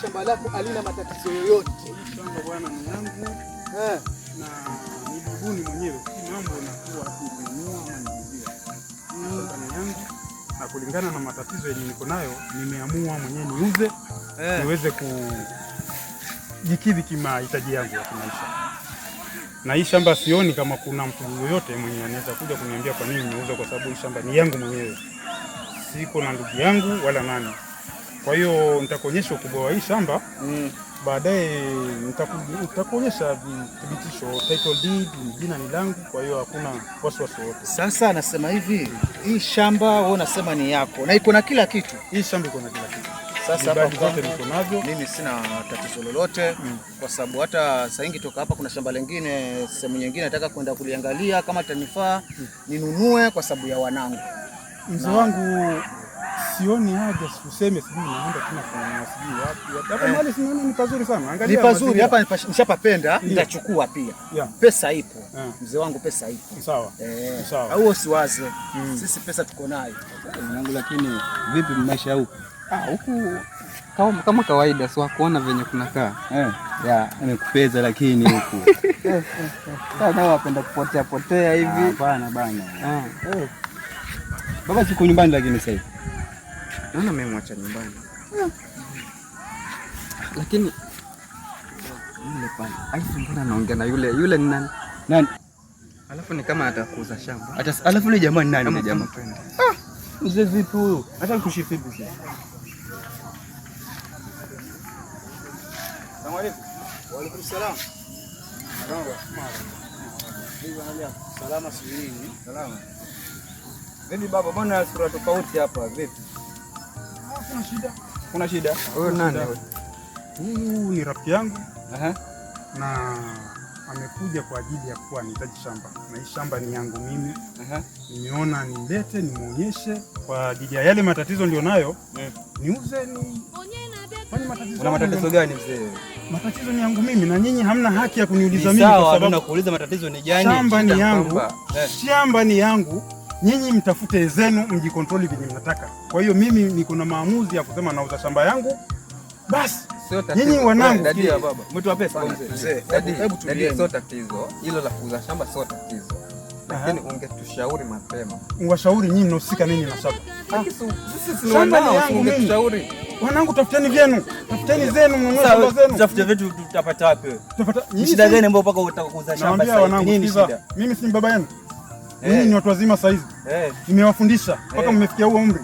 shamba lako halina matatizo yoyote. Shamba bwana ni yangu. Na nilibuni mwenyewe. Si mambo nakuwa kununua ama niuzia. Shamba ni yangu. Na kulingana na matatizo yenye niko nayo, nimeamua mwenyewe niuze niweze kujikidhi mahitaji yangu ya kimaisha. Na hii shamba sioni kama kuna mtu yoyote mwenye anaweza kuja kuniambia kwa nini nimeuza, kwa sababu hii shamba ni yangu mwenyewe. Siko na ndugu yangu wala nani. Kwa hiyo nitakuonyesha ukubwa wa hii shamba. Baadaye nitakuonyesha thibitisho, title deed, jina ni langu, kwa hiyo hakuna wasiwasi wote. Sasa anasema hivi, hii shamba wewe unasema ni yako na iko na kila kitu. Hii shamba iko na kila kitu. Sasa hapa zote niko navyo. Mimi sina tatizo lolote kwa sababu hata sasa hivi toka hapa kuna shamba lingine sehemu nyingine nataka kwenda kuliangalia kama tanifaa ninunue kwa sababu ya wanangu. Mzee wangu sioni haja useme sijui naenda tena kwa sijui wapi. Hapa mahali sinaona ni pazuri sana. Angalia. Ni pazuri hapa nishapapenda, nitachukua pia. Pesa ipo. Mzee wangu pesa ipo. Sawa. Sawa. Au usiwaze. Sisi pesa tuko nayo. Mwanangu, lakini vipi maisha huko? Huku kama kawaida, sio kuona venye kunakaa. Nimekupeza lakini huku. Sasa wapenda kupotea potea hivi. Hapana bana. Baba siko nyumbani lakini sasa hivi. Naona mmemwacha nyumbani. Lakini yule pale, aifu mbona anaongea na yule ni nani? Nani? Alafu ni kama atakuuza shamba. Alafu yule jamaa ni nani yule jamaa? Mzee vipi huyu? Hata kushifi vipi? Salamu alaykum. Wa alaykum salaam. Salama sijini. Salama. Vipi baba, mbona sura tofauti hapa vipi? Kuna shida. Kuna shida? Huyu nani huyu? Huyu ni rafiki yangu. Na amekuja kwa ajili ya kuwa anahitaji shamba. Na hii shamba ni yangu mimi. Nimeona nilete nimuonyeshe kwa ajili ya yale matatizo ndio nayo. Niuze ni kwani matatizo. Una matatizo gani mzee? Matatizo ni yangu mimi na nyinyi hamna haki ya kuniuliza mimi kwa sababu nakuuliza matatizo ni gani? Shamba ni yangu. Shamba ni yangu. Nyinyi mtafute zenu mjikontroli vile mnataka. Kwa hiyo mimi niko na maamuzi ya kusema nauza shamba yangu. Basi nyinyi wanangu dadia baba. Mtu wa pesa mzee. Hebu tulie. Sio tatizo. Hilo la kuuza shamba sio tatizo. Lakini ungetushauri mapema. Ungeshauri nyinyi mnahusika nini na shamba? Sisi ni wanao, ungetushauri. Wanangu tafuteni vyenu. Tafuteni zenu mnunue shamba zenu. Tafute vitu tutapata wapi? Tutapata. Shida gani ambayo mpaka unataka kuuza shamba sasa? Nini shida? Mimi si baba yenu. Nyinyi ni watu wazima sasa hizi. Nimewafundisha mpaka mmefikia huo umri.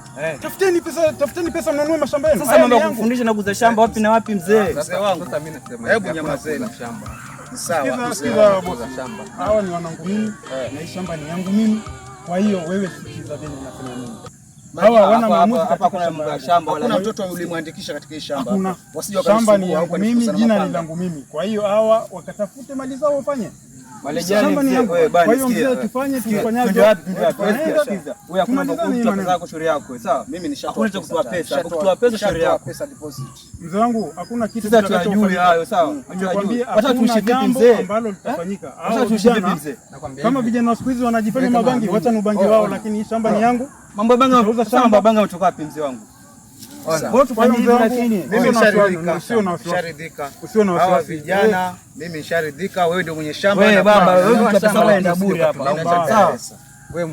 Tafuteni pesa mnunue mashamba yenu. Sasa mambo ya kufundisha na kuuza shamba wapi na wapi mzee? Mzee wangu. Sasa mimi nasema hebu nyamazeni shamba. Sawa. Sikiza shamba. Hawa ni wanangu mimi na hii shamba ni yangu mimi. Kwa hiyo wewe sikiza vile unasema nini. Hawa wana maamuzi hapa, kuna shamba wala hakuna mtoto ulimwandikisha katika hii shamba. Wasije shamba ni yangu mimi, jina ni langu mimi. Kwa hiyo hawa wakatafute mali zao wafanye. Shamba ni yangu. Kwa hiyo mzee tufanye tufanyaje? Wewe hakuna kukuta zako shauri yako. Sawa? Mimi nishatoa kutoa pesa. Kutoa pesa shauri yako. Pesa deposit. Mzee wangu hakuna kitu tunachojua hayo, sawa? Nakwambia hata tuishi vipi mzee ambalo litafanyika. Hata tuishi vipi mzee? Kama vijana wa siku hizi wanajifanya mabangi, wacha ni ubangi wao, lakini hii shamba ni yangu. Mambo ya bangi unauza shamba, bangi umetoka wapi mzee wangu? Kwa tufanye hivi lakini mimi nisharidhika. Usio na wasiwasi vijana, mimi nisharidhika. Wewe ndio mwenye shamba. Wewe baba, wewe unataka enda bure hapa. Sawa.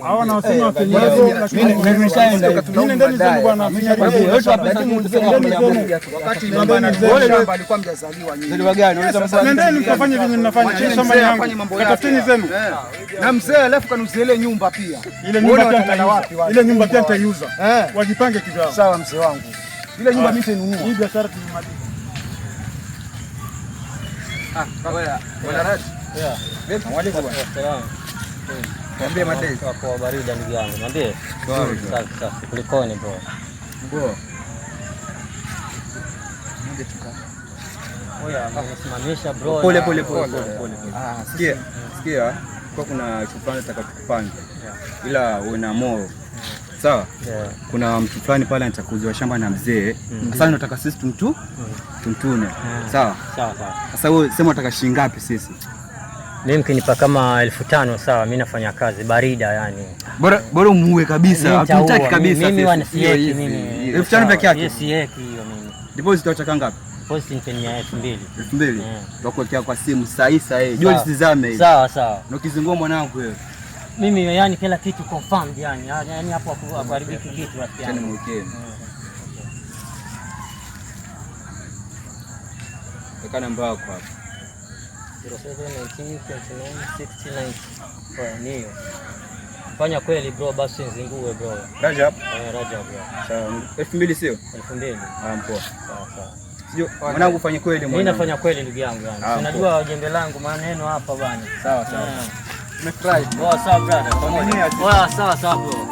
Hawa na wasema penyezo, lakini nimeshaenda. Mimi ndani zenu bwana, wakati mama anatoa shamba alikuwa mjazaliwa nyinyi. Ndio gani? Unaweza nendeni mkafanye vile mnafanya. Shamba yangu. Katafuteni zenu. Na mzee alafu kanuziele nyumba pia. Ile nyumba pia nitaiuza. Ile nyumba pia nitaiuza. Wajipange kivyao. Sawa mzee wangu. Ile nyumba mimi nitanunua. Hii biashara tunimaliza. Bwana Rashid. Mwalimu bwana. Sawa. Niambie madai. Kwa baridi ndugu yangu. Niambie. Sasa kulikoni bro? Bro. Ndio tuka. Oya, msimamisha bro. Pole. Sikia. Kwa kuna shukrani nataka ila uwe na moyo. Sawa? Kuna mtu fulani pale anatakuziwa shamba na mzee. Sasa nataka sisi tumtune. Sawa? Sawa. Sasa wewe sema unataka shilingi ngapi sisi? Mimi mkinipa kama 1500 sawa, mimi nafanya kazi barida yani. Bora umuue kabisa. Hatumtaki kabisa. Mimi wanasieki mimi. 1500 peke yake. Yes, yeki hiyo mimi. Deposit utachaka ngapi? deposit ni 2000. 2000. Tukuwekea kwa simu sahi. Jua lisizame hivi. Sawa. Na ukizingua mwanangu wewe. Mimi yani kila kitu confirmed yani. Yani hapo hakuharibiki kitu rafiki yangu. Tena mwekee. Weka namba yako hapa. 0719296090. Kwa nini? Fanya kweli bro, basi zingue bro. Rajab? Rajab bro. Sawa. 2000 sio? 2000. Poa. Sawa. Sio mwanangu fanye kweli mwanangu. Mimi nafanya kweli ndugu yangu yani. Unajua jembe langu maneno hapa bana. Sawa. Nimefurahi. Sawa brother. Sawa bro.